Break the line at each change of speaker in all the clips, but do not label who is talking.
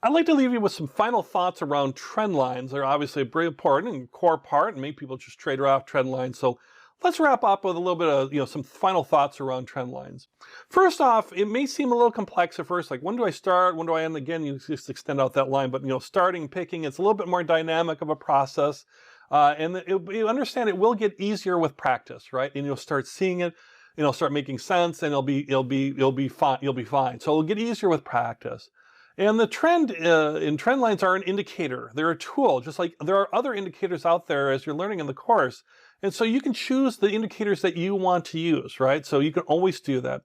I'd like to leave you with some final thoughts around trend lines. They're obviously a very important and core part, and many people just trade off trend lines. So let's wrap up with a little bit of some final thoughts around trend lines. First off, it may seem a little complex at first, like when do I start, when do I end? Again, you just extend out that line, but starting, picking, it's a little bit more dynamic of a process. And you understand it will get easier with practice, right? And you'll start seeing it, start making sense, and it'll be fine. You'll be fine. So it'll get easier with practice. And the trend trend lines are an indicator. They're a tool, just like there are other indicators out there as you're learning in the course. And so you can choose the indicators that you want to use, right? So you can always do that.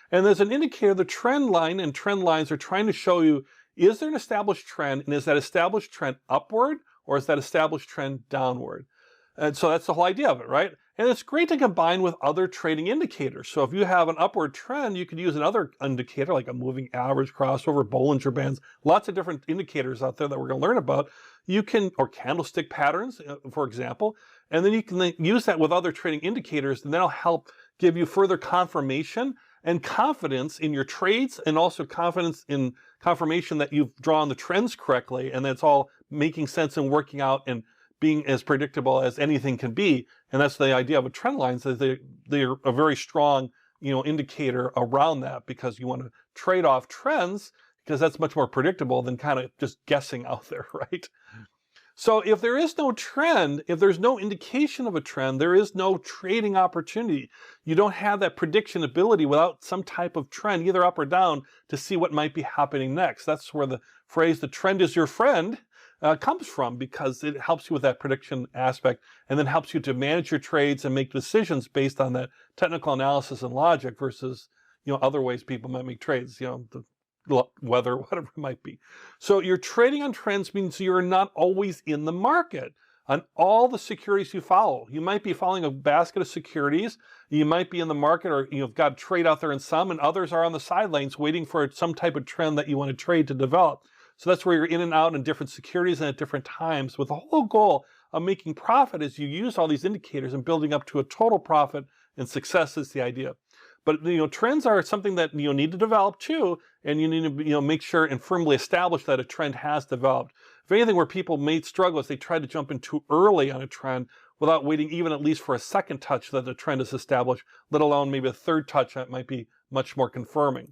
And there's an indicator, the trend line and trend lines are trying to show you, is there an established trend, and is that established trend upward or is that established trend downward? And so that's the whole idea of it, right? And it's great to combine with other trading indicators. So if you have an upward trend, you could use another indicator like a moving average, crossover, Bollinger Bands, lots of different indicators out there that we're going to learn about. You can, or candlestick patterns, for example, and then you can use that with other trading indicators, and that'll help give you further confirmation and confidence in your trades, and also confirmation that you've drawn the trends correctly, and that's all making sense and working out and being as predictable as anything can be. And that's the idea of a trend line, so they're a very strong indicator around that, because you want to trade off trends because that's much more predictable than kind of just guessing out there, right? So if there is no trend, if there's no indication of a trend, there is no trading opportunity. You don't have that prediction ability without some type of trend, either up or down, to see what might be happening next. That's where the phrase, the trend is your friend, comes from, because it helps you with that prediction aspect, and then helps you to manage your trades and make decisions based on that technical analysis and logic versus other ways people might make trades, the weather, whatever it might be. So you're trading on trends means you're not always in the market on all the securities you follow. You might be following a basket of securities, you might be in the market, or you've got a trade out there in some, and others are on the sidelines waiting for some type of trend that you want to trade to develop. So that's where you're in and out in different securities and at different times, with the whole goal of making profit as you use all these indicators and building up to a total profit and success is the idea. But trends are something that you need to develop too, and you need to make sure and firmly establish that a trend has developed. If anything, where people may struggle is they try to jump in too early on a trend without waiting even at least for a second touch that the trend is established, let alone maybe a third touch that might be much more confirming.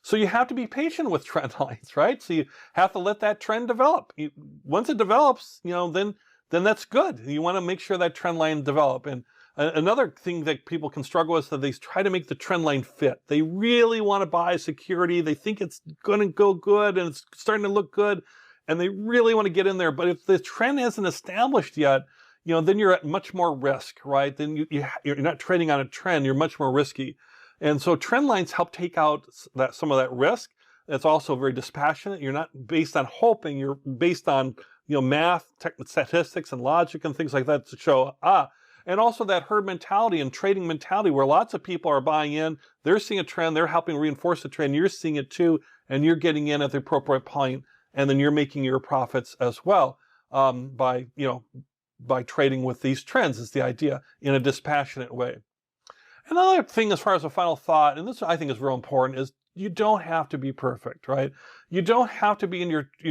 So you have to be patient with trend lines, right? So you have to let that trend develop. Once it develops, then that's good. You want to make sure that trend line develop. And another thing that people can struggle with is that they try to make the trend line fit. They really want to buy a security. They think it's going to go good and it's starting to look good, and they really want to get in there. But if the trend isn't established yet, then you're at much more risk, right? Then you're not trading on a trend. You're much more risky. And so trend lines help take out some of that risk. It's also very dispassionate. You're not based on hoping. You're based on math, statistics, and logic and things like that to show and also that herd mentality and trading mentality, where lots of people are buying in. They're seeing a trend. They're helping reinforce the trend. You're seeing it too, and you're getting in at the appropriate point, and then you're making your profits as well by trading with these trends. Is the idea, in a dispassionate way. Another thing, as far as a final thought, and this I think is real important, is you don't have to be perfect, right? You don't have to be in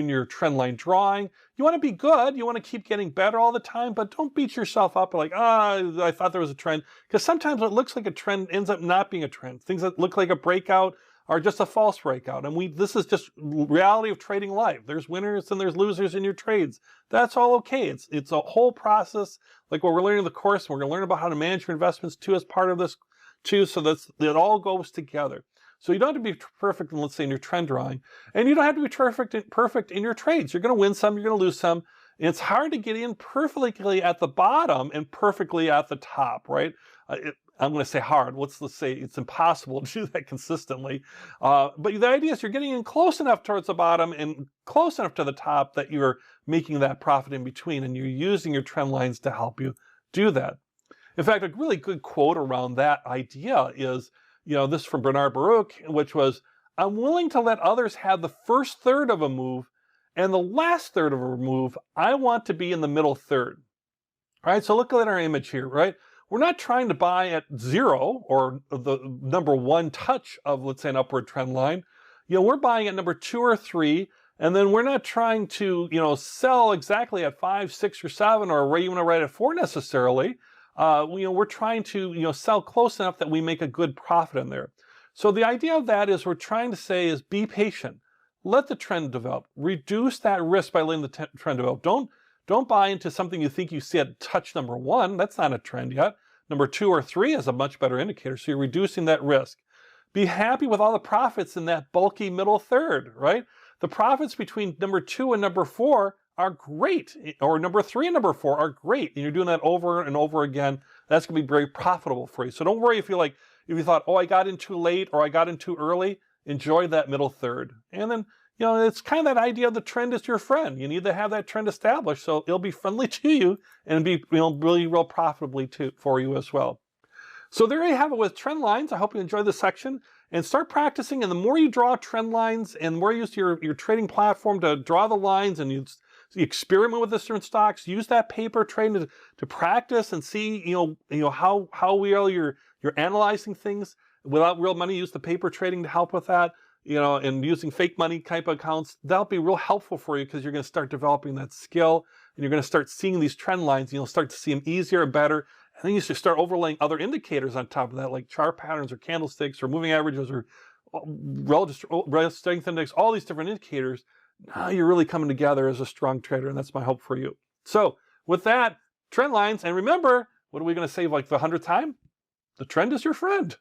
your trend line drawing. You want to be good. You want to keep getting better all the time, but don't beat yourself up like, I thought there was a trend. Because sometimes what looks like a trend ends up not being a trend. Things that look like a breakout are just a false breakout. And this is just reality of trading life. There's winners and there's losers in your trades. That's all okay. It's a whole process, like what we're learning in the course. We're going to learn about how to manage your investments too as part of this too. So it all goes together. So you don't have to be perfect, let's say, in your trend drawing, and you don't have to be perfect in your trades. You're going to win some, you're going to lose some. And it's hard to get in perfectly at the bottom and perfectly at the top, right? I'm going to say hard. Let's say it's impossible to do that consistently. But the idea is you're getting in close enough towards the bottom and close enough to the top that you're making that profit in between, and you're using your trend lines to help you do that. In fact, a really good quote around that idea is, this is from Bernard Baruch, which was, I'm willing to let others have the first third of a move, and the last third of a move, I want to be in the middle third. All right, so look at our image here, right? We're not trying to buy at 0 or the number 1 touch of, let's say, an upward trend line. we're buying at number 2 or 3, and then we're not trying to, sell exactly at 5, 6, or 7, or even right at 4 necessarily. We're trying to, sell close enough that we make a good profit in there. So the idea of that is we're trying to say is be patient. Let the trend develop. Reduce that risk by letting the trend develop. Don't buy into something you think you see at touch number 1. That's not a trend yet. Number 2 or 3 is a much better indicator. So you're reducing that risk. Be happy with all the profits in that bulky middle third, right? The profits between number 2 and number 4 are great, or number 3 and number 4 are great, and you're doing that over and over again. That's going to be very profitable for you. So don't worry if you thought, oh, I got in too late or I got in too early. Enjoy that middle third. And then, it's kind of that idea of the trend is your friend. You need to have that trend established so it'll be friendly to you and be really real profitably for you as well. So there you have it with trend lines. I hope you enjoyed this section and start practicing. And the more you draw trend lines and more you use your trading platform to draw the lines and you experiment with the different stocks, use that paper trading to practice and see, how well you're analyzing things without real money. Use the paper trading to help with that, and using fake money type of accounts. That'll be real helpful for you because you're going to start developing that skill and you're going to start seeing these trend lines. And you'll start to see them easier and better. And then you should start overlaying other indicators on top of that, like chart patterns or candlesticks or moving averages or relative strength index, all these different indicators. Now you're really coming together as a strong trader, and that's my hope for you. So with that, trend lines, and remember, what are we going to say like the 100th time? The trend is your friend.